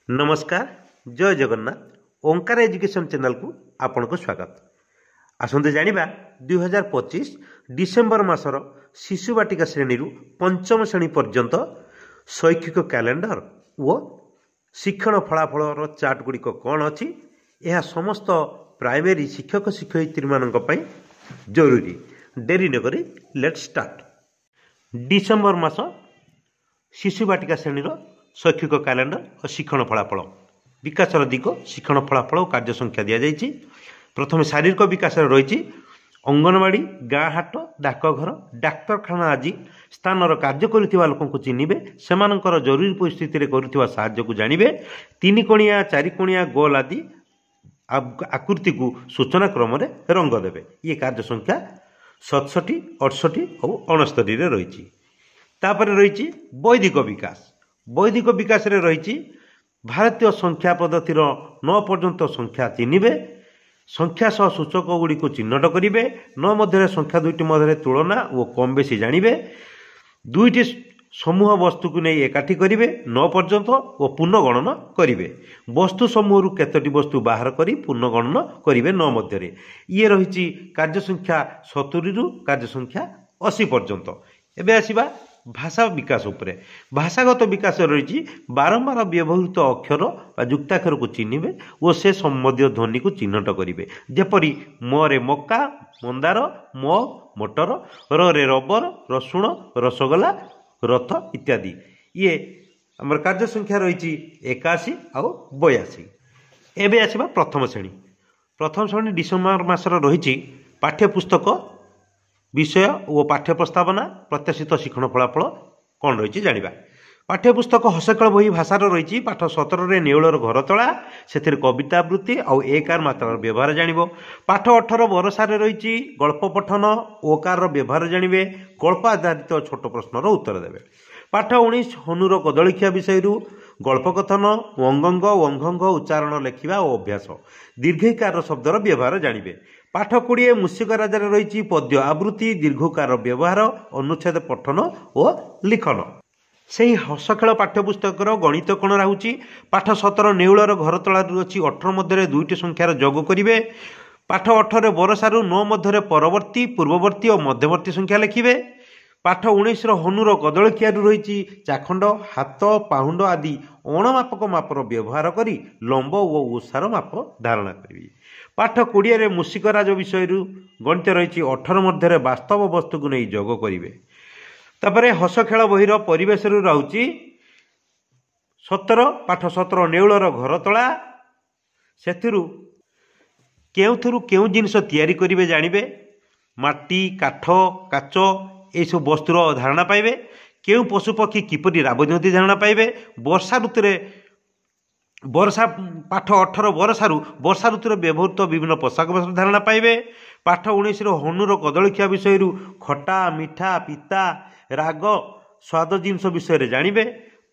नमस्कार जय जगन्नाथ ओंकार education channel को आपन को स्वागत। आसंते जानिबा 2025 डिसेम्बर मासर शिशु बाटिका श्रेणी पंचम श्रेणी पर्यंत शैक्षिक कैलेंडर और शिक्षण फलाफल चार्ट गुड़िक कौन अच्छी यह समस्त प्राइमरी शिक्षक शिक्षयित्री मानक पई जरूरी। डेरी नकरी लेट स्टार्ट। डिसेम्बर मास शिशु बाटिका श्रेणी शैक्षिक कैलेंडर और शिक्षण फलाफल विकासर दिग शिक्षण फलाफल और कार्य संख्या दि जाइए। प्रथम शारीरिक विकास रही अंगनवाड़ी गाँ हाट डाकघर डाक्तरखाना आदि स्थान कार्य करुवा लोक चिन्हे से जरूरी परिस्थिति साहाय्य को जानवे। तीन कोणिया चारि कोणिया गोल आदि आकृति को सूचना क्रम रंग देवे। ये कार्य संख्या 67, 68 और 69 रही। तापर रही वैदिक विकास। वैदिक विकास रे रही भारतीय संख्या पद्धतिर 9 पर्यंत संख्या चिन्हे संख्या सह सूचक गुड़ी को चिन्हट करेंगे। 9 मध्य संख्या दुईटी मध्य तुलना और कम बेसी जानवे। दुईटी समूह वस्तु को नहीं एकाठी करेंगे 9 पर्यंत और पुनर्गणन करेंगे। वस्तु समूह केतोटी वस्तु बाहर करी पुनर्गणन करेंगे 9 मध्य। ये रही कार्य संख्या 70 रु कार्य संख्या 80 पर्यंत। एबे आसीबा भाषा विकास उपरे। भाषागत विकास रही बारंबार व्यवहृत अक्षर व युक्ताक्षर को चिन्हे और से संबंधी ध्वनि को चिन्हट करेंगे। जेपरी मरे मक्का मंदार, म मटर, रे रबर, रसुण, रसगोला, रथ इत्यादि। ये आमर कार्य संख्या रही 81 और 82। एबे आसीबा प्रथम श्रेणी। प्रथम श्रेणी डिसेम्बर मासर रही पाठ्यपुस्तक विषय और पाठ्य प्रस्तावना प्रत्याशित शिक्षण फलाफल कौन रही जानिबा। पाठ्यपुस्तक हसखेल बही भाषार रही पाठ 17 नेउलर घर तला से कविता आवृत्ति और एकार मात्रार व्यवहार जानिबो। पाठ 18 बरसार रही गल्प पठन ओकार व्यवहार जानवे। गल्प आधारित छोट प्रश्नर उत्तर देवे। पाठ 19 हनुर कदलीखिया विषय गल्पकथन वंगंग वंघंग उच्चारण लेखिबा और अभ्यास। दीर्घिकार शब्दर व्यवहार जानवे। पाठ 20 मूषिक राजार रही पद्य आवृत्ति दीर्घकार व्यवहार अनुच्छेद पठन और लिखन। से ही हसखेल पाठ्यपुस्तक गणित कण रही पाठ 17 नेउलर घर तला अच्छी 18 मध्य दुईटी संख्यार जोग करेंगे। पाठ 18 बरसारू 9 मध्य परवर्ती पूर्ववर्ती और मध्यवर्ती संख्या लिखिबे। पाठ 19 हनुर कदलीखियारू रही चाखंड हाथ पाहुंड आदि अणमापक मापर व्यवहार करी लंब और ओसार माप धारणा करेंगे। पाठ 20 मूषिकराज विषय गणित रही 18 मध्य वास्तव वस्तु को नहीं जोग करेंगे। तापरे हसखेल बहिर परिवेश रही 17 पाठ 17 नेउलर घर तला से केउ जिनस तैयारी करेंगे जानवे। माटी काठ काच ये सब वस्तुर धारणा पाइबे। केउ पशुपक्षी किपरि राब दियंती धारणा पाइबे। वर्षा ऋतु वर्षा पाठ 18 वर्षा ऋतु व्यवहृत विभिन्न पोशाक धारणा पाइबे। पाठ 19 हनुर कदलीखिया विषय खटा मिठा पिता राग स्वाद जिनस विषय जानवे।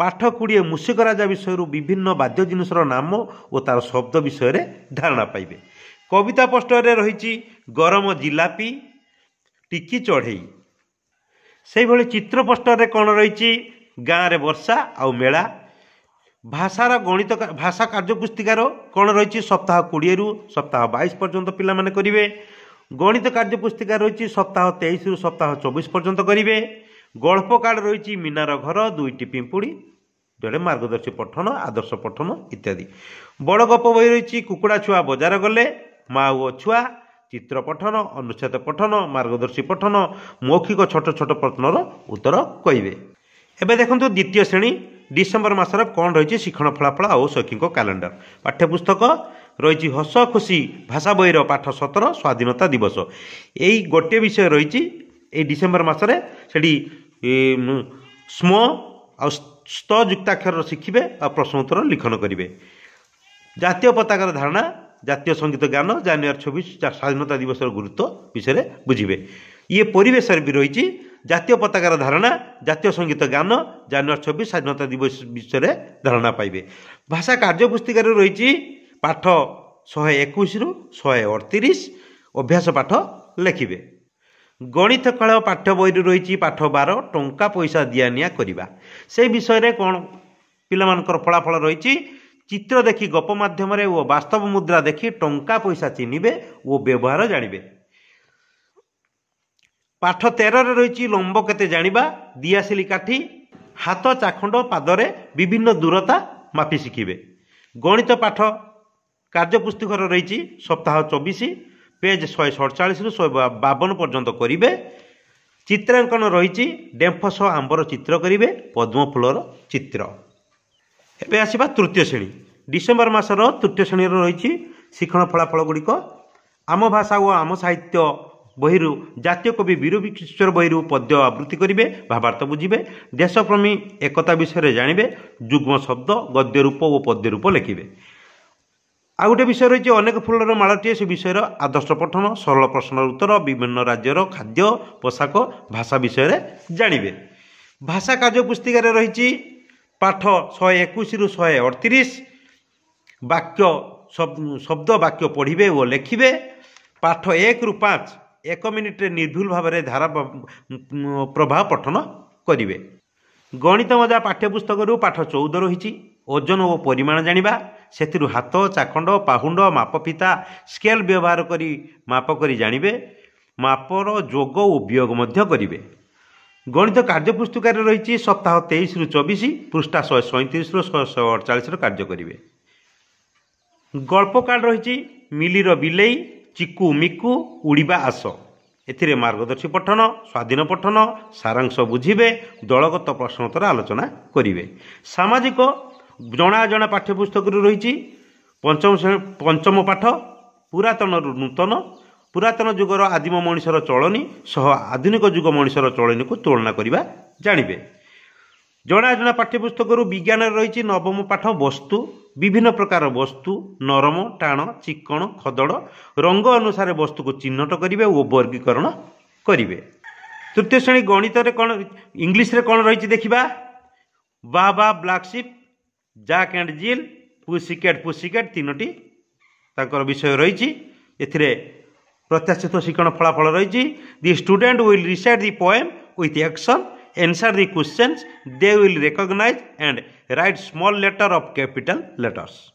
पाठ 20 मूषिक राजा विषय विभिन्न बाद्य जिनसर नाम और तार शब्द विषय धारणा पाइबे। कविता पोस्टर रही गरम जिलापी टिकी चढ़ई। से भली चित्र पोस्टर कौन रही गाँव रे वर्षा आउ मेला। भाषार गणित भाषा कार्य पुस्तिकार कौन रही सप्ताह 20 रु सप्ताह 22 पर्यंत पिला माने करिवे। गणित कार्य पुस्तिका रही सप्ताह 23 रु सप्ताह 24 पर्यंत करिवे। गल्प कार्ड रही मीनार घर दुईटी पिंपुड़ी जड़े मार्गदर्शी पठन आदर्श पठन इत्यादि। बड़ गप बही रही कुकुड़ा छुआ बजार गले माँ ओ छुआ चित्र पठन अनुच्छेद पठन मार्गदर्शी पठन मौखिक छोट छोट प्रश्नर उत्तर कहिबे। एबे देखंतु द्वितीय श्रेणी डिसेम्बर मासर कौन रही शिक्षण फलाफल और शैक्षिक कैलेंडर। पाठ्यपुस्तक रही हस खुशी भाषा बहिर पाठ 17 स्वाधीनता दिवस। यही गोटे विषय रही डिसेम्बर मासरे सेठी स्म और स्त युक्ताक्षर शिखिबे और प्रश्न उत्तर लिखन करेंगे। जातीय पताकार धारणा जातीय संगीत ज्ञान जानुआरी 26 स्वाधीनता दिवस गुरुत्व विषय बुझे। ये परिवेश भी रही जातीय पताकार धारणा जातीय संगीत ज्ञान जानुआरी 26 स्वाधीनता दिवस विषय धारणा पाइबे। भाषा कार्य पुस्तिकार रही पाठ 121 रु 138 अभ्यास पाठ लिखिबे। गणित कला पाठ्य बही रही पाठ 12 टंका पैसा दिया निया करवा। से विषय कौन पिलामानकर फलाफल रही चित्र देखि गप माध्यम ओ वास्तव मुद्रा देखि टंका पैसा चिन्हिबे ओ व्यवहार जानिबे। पाठ 13 रही लंब केते जानिबा, दियासिली काठी, हाथ चाखंड पादरे विभिन्न दूरता मापी शिखिबे। गणित पाठ कार्यपुस्तक रही सप्ताह 24 पेज 147 रु 152 पर्यंत करिवे। चित्रांकन रही डेम्फ सह आंबर चित्र करिवे, पद्म फूलर चित्र। एबे आसीबा तृतीय श्रेणी। डिसेम्बर मासर तृतीय श्रेणी रही शिक्षण फलाफल गुड़िक आम भाषा और आम साहित्य बही जातीय कवि वीर विश्वेश्वर बही पद्य आवृत्ति करेंगे, भावार्थ बुझे, देशप्रेमी एकता विषय जानवे, युग्म शब्द गद्य रूप और पद्य रूप लिखे। आ गोटे विषय रही अनेक फूलर मालटीए, से विषय आदर्श पठन, सरल प्रश्न उत्तर, विभिन्न राज्यर खाद्य पोशाक भाषा विषय जानवे। भाषा कार्य पुस्तिकार रही पाठ 121 रु 138 वाक्य शब्द वाक्य पढ़े और लिखे। पाठ 1 रु 5 1 मिनिट निर्भुल भाव में धारा प्रभाव पठन करेंगे। गणित मजा पाठ्यपुस्तक पाठ 14 रही ओजन और परिमाण जानिबा, से हाथ चाखंड पाहुंड मापफिता स्केल व्यवहार करी माप करी जानवे, मापर जोग और वियोग मध्य करेंगे। गणित कार्यपुस्तक रही सप्ताह 23 रु 24 पृष्ठा 137 रु 148 कार्य करेंगे। गल्प कार्ड रही मिलीर बिलेई, चिकू मिकू, उड़ीबा आस, एथिरे मार्गदर्शी पठन, स्वाधीन पठन, सारांश बुझिबे, दलगत प्रश्नोत्तर आलोचना करिवे। सामाजिक जना जना पाठ्यपुस्तक रही पंचम पाठ पुरातन नूतन, पुरातन जुगर आदिम मनुष्यर चलनी सह आधुनिक जुग मनुष्यर चलनी को तुलना करवा जानिबे। जना जना पाठ्यपुस्तक विज्ञान रही नवम पाठ वस्तु, विभिन्न प्रकार वस्तु, नरम टाण चिक्कण खदड़ रंग अनुसार वस्तु को चिन्हट करेंगे और वर्गीकरण करेंगे। तृतीय श्रेणी गणित कौन इंग्लीश रे कौन रही देखा, बाबा ब्लैकशिप, जैक एंड जिल, पुसिकेट तीनोटी तांकर विषय रही। एथिरे प्रत्याशित शिक्षण फलाफल रही the student will recite the poem with action, answer the questions, they will recognize and write small letter of capital letters।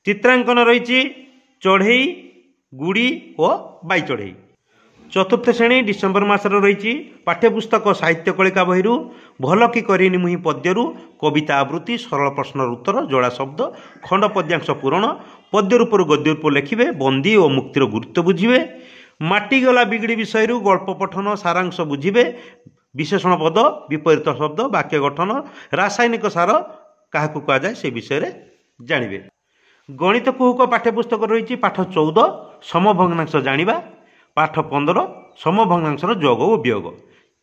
चित्रांकन रही चढ़ई गुड़ी और बाई चढ़ई। चतुर्थ श्रेणी डिसेम्बर मासर रही पाठ्यपुस्तक साहित्य कलिका बही भल कि करिनी मुहि पद्यरू कविता आवृत्ति, सरल प्रश्न उत्तर, जोड़ा शब्द, खंड पद्यांश पूरण, पद्य रूप गद्य रूप लिखे, बंदी और मुक्तिर गुरुत्व बुझे, माटीगला बिगड़ी विषय गल्प पठन, सारांश बुझे, विशेषण पद, विपरीत शब्द, वाक्य गठन, रासायनिक सार क्या कहुए से विषय जानवे। गणित कुहुक पाठ्यपुस्तक रही पाठ 14 समभग्नांश जानिबा, पाठ 15 समभग्नांशर जोग और वियोग,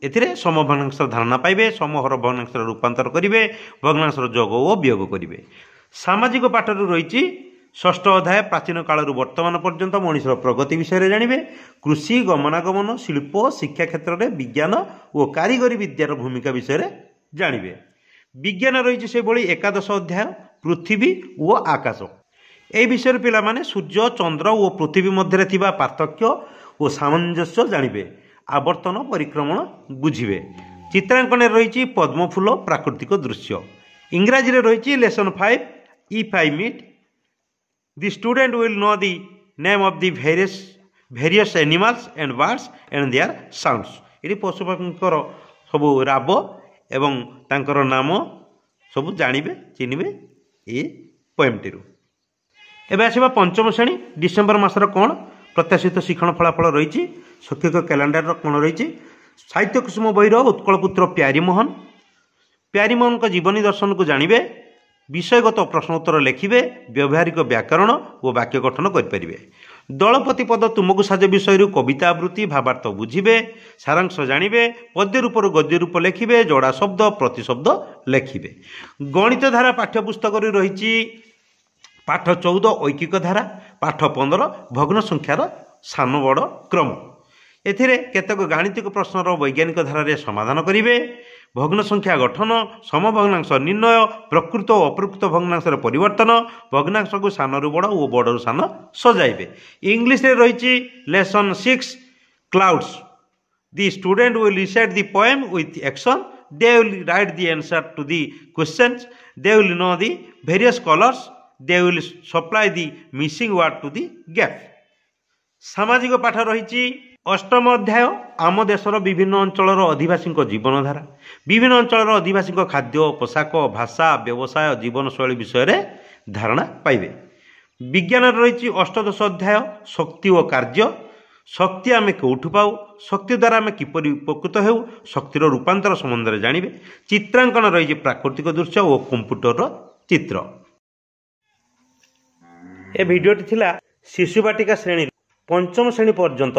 एथिरे समभग्नांशर धारणा पाइबे, समहर भग्नांशर रूपांतर करेंगे, भग्नांशर जोग और वियोग करेंगे। सामाजिक पाठ रही षष्ठ अध्याय प्राचीन काल वर्तमान पर्यंत मनुष्यर प्रगति विषय जानवे। कृषि गमनागमन शिल्प शिक्षा क्षेत्र में विज्ञान और कारीगरी विद्यार भूमिका विषय जानवे। विज्ञान रही से भली एकादश अध्याय पृथ्वी और आकाश, ए विषय पिला माने सूर्य चंद्र और पृथ्वी मध्य थिबा पार्थक्य और सामंजस्य जानवे, आवर्तन परिक्रमण बुझिबे। चित्रांकन रही पद्मफूल प्राकृतिक दृश्य। इंग्राजी रही lesson 5 if I meet, the student will know the name of the various animals and birds and their sounds। ये पशुपक्षींकर सब राब एवं तांकर नाम सब जानवे चिन्हबे ये पोएमटी। एबे आसीबा पंचम श्रेणी डिसेम्बर मासर कौन प्रत्याशित शिक्षण फलाफल रही शैक्षिक कैलेंडर कौन रही साहित्य कुसुम बहीर उत्कलपुत्र प्यारीमोहन जीवनी दर्शन को जानवे, विषयगत प्रश्नोत्तर लिखे, व्यावहारिक व्याकरण और वाक्य गठन करें। दलपति पद तुमको साज विषय कविता आवृत्ति, भावार्थ बुझे, सारांश जानवे, पद्य रूप गद्य रूप लिखे, जोड़ा शब्द प्रतिशब्द लिखे। गणित धारा पाठ्यपुस्तक रही पाठ 14 ऐकिक धारा, पाठ 15 भग्न संख्यार सान बड़ क्रम, एथिरे केतक गाणितिक प्रश्नर वैज्ञानिक धारा समाधान करेंगे। भग्न संख्या गठन, समभग्नांश निर्णय, प्रकृत और अप्रकृत भग्नांशर परिवर्तन, भग्नांश को सानू बड़ और बड़ू सान सजाइबे। इंग्लिश रे रही lesson 6 clouds, the student will recite the poem with action, they will write the answer to the questions, they will know the various colors, they will supply the missing word to the gap. सामाजिक पाठ रही अष्टम अध्याय आम देशर विभिन्न अंचल अधिवासी जीवनधारा विभिन्न अंचल अधिवासी खाद्य पोशाक भाषा व्यवसाय जीवनशैली विषय में धारणा पाइबे। विज्ञान रही अष्टदश अध्याय शक्ति और कार्य शक्ति आम कौठु पाऊ शक्ति द्वारा आम किपर उपकृत हो शक्तिर रूपांतर संबंध में जानवे। चित्रांकन रही प्राकृतिक दृश्य और कंप्यूटर चित्र। ए भिडियोटी थिला शिशु बाटिका श्रेणी पंचम श्रेणी पर्यंत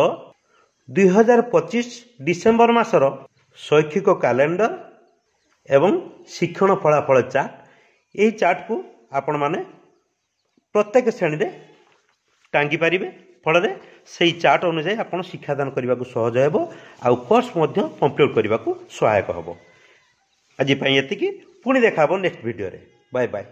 2025 डिसेम्बर मासर शैक्षिक कैलेंडर एवं शिक्षण फलाफल चार्ट। यही चार्ट को आपण माने प्रत्येक श्रेणी रे टांगी पारिबे। फल से चार्ट अनुसार आपण शिक्षादान करने को सहज हो आउ कोर्स मध्य कंप्लीट करने को सहायक हम। आज ये पुणी देखा नेक्स्ट वीडियो रे। Bye bye.